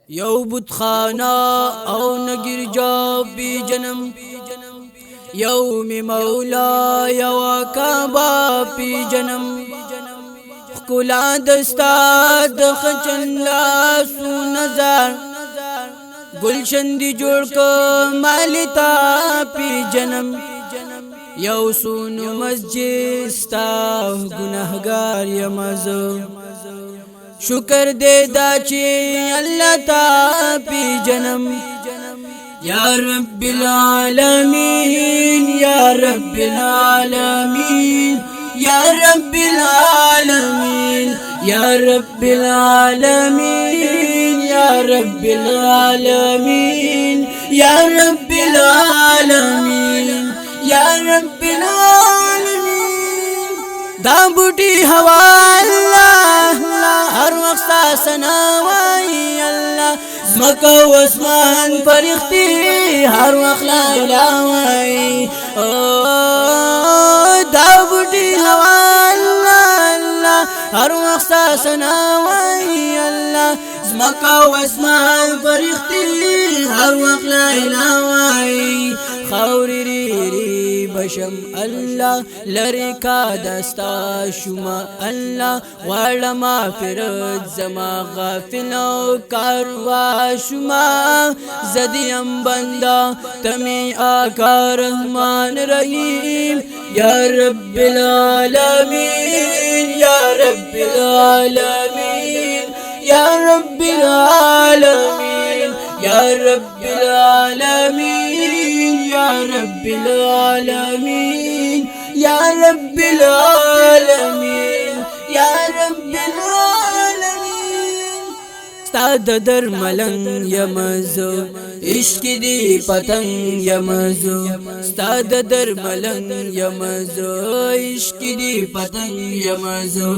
यौ बुतखाना औ नगिर जाबी जन्म यौम मौला यवा काबा पी जन्म खुला दस्ता दखचंदा सु नजार गुलशन दी जोड़ को मालिता पी जन्म यौ सुनु मस्जिद sta गुनहगार यमज़ो शुक्र दे दाची अल्लाह ता पी जन्म या रब्बिल आलमीन या रब्बिल आलमीन या रब्बिल आलमीन या रब्बिल आलमीन या रब्बिल आलमीन या रब्बिल आलमीन या रब्बिल आलमीन दाबूटी हवा अल्लाह हर वक्त सनावाई अल्लाह मक्का आसमान फरिश्ते हर वक्त ला इलाही दाबूटी हवा अल्लाह हर वक्त सनावाई अल्लाह मक्का आसमान फरिश्ते हर वक्त ला इलाही खौरी री बशम अल्लाह लरे का दस्ता शुमा अल्लाह वालमा फिरत जमा गाफिलो कारवा शुमा जदियम बंदा तमी आका रहमान रहीम या रब्बिल आलमीन या रब्बिल आलमीन या रब्बिल आलमीन या रब्बिल आलमीन या रब्बिल आलमीन या रब्बिल आलमीन या रब्बिल आलमीन स्ताद दर मलंग यमज़ो इश्क दी पतंग यमज़ो स्ताद दर मलंग यमज़ो इश्क दी पतंग यमज़ो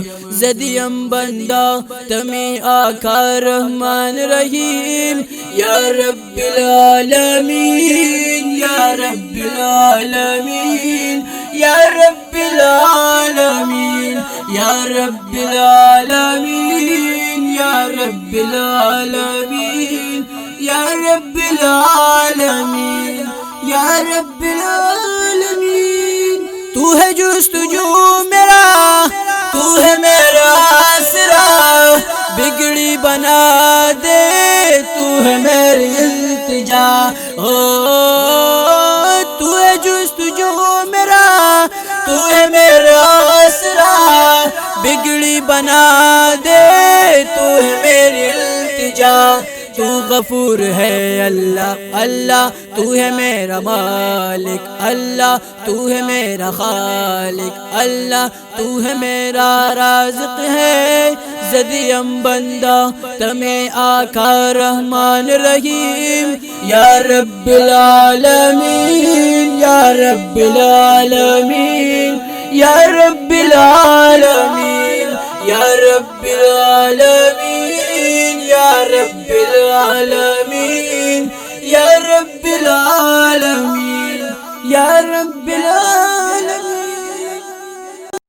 ज़दियम बंदा तमी आका रहमान रहीम या रब्बिल आलमीन या रब्बिल आलमीन या रब्बिल आलमीन या रब्बिल आलमीन या रब्बिल आलमीन या रब्बिल आलमीन या रब्बिल आलमीन तू है जुस्तजू मेरा तू है मेरा आसरा बिगड़ी बना दे तू है मेरी इल्तिजा हो तू है जुस्तजू मेरा तू है मेरा आसरा बिगड़ी बना दे तू है मेरी इल्तिजा तू गफूर है अल्लाह अल्लाह तू है मेरा मालिक अल्लाह तू है मेरा खालिक अल्लाह तू है मेरा राज़िक है ज़दियम बंदा तमे आका रहमान रहीम या रब्बिल आलमीन या रब्बिल आलमीन या रब्बिल आलमीन या रब्बिल आलमीन या रब्बिल आलमीन या रब्बिल आलमीन या रब्बिल आलमीन।